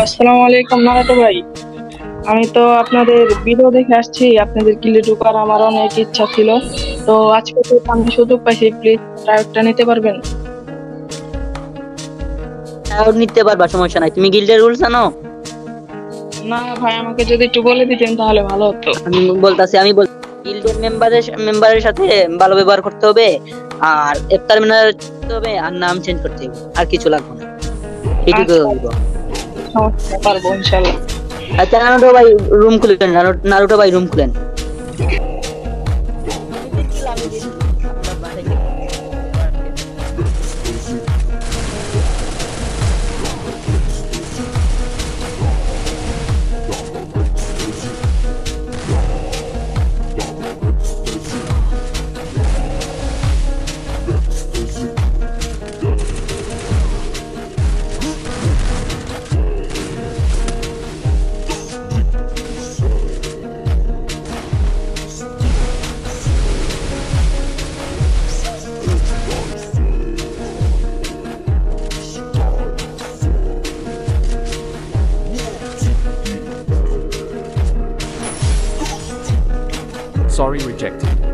আসসালামু আলাইকুম নারাটো ভাই। আমি তো আপনাদের ভিডিও দেখে আসছি, আপনাদের গিল্ডে ঢোকার আমার অনেক ইচ্ছা ছিল। তো আজকে তো আমি সুযোগ পাইছি, প্লিজ ট্রায়ালটা নিতে পারবেন? আর নিতে পারবা, সমস্যা নাই। তুমি গিল্ডের রুলস জানো? না ভাই, আমাকে যদি একটু বলে দিতেন তাহলে ভালো হতো। আমি বলতাছি, গিল্ডের মেম্বারের সাথে ভালো ব্যবহার করতে হবে, আর ইফতার মিনার করতে হবে, আর নাম চেঞ্জ করতে হবে, আর কিছু লাগবে না। এইটুকু আচ্ছা, হইব। সমস্যা নেই, পারবো ইনশাল্লাহ। আচ্ছা, নারুটো ভাই রুম খুলেন, নারুটো ভাই রুম খুলেন। আমি দেখছি, আপনার বাসায় কি- Sorry, rejected.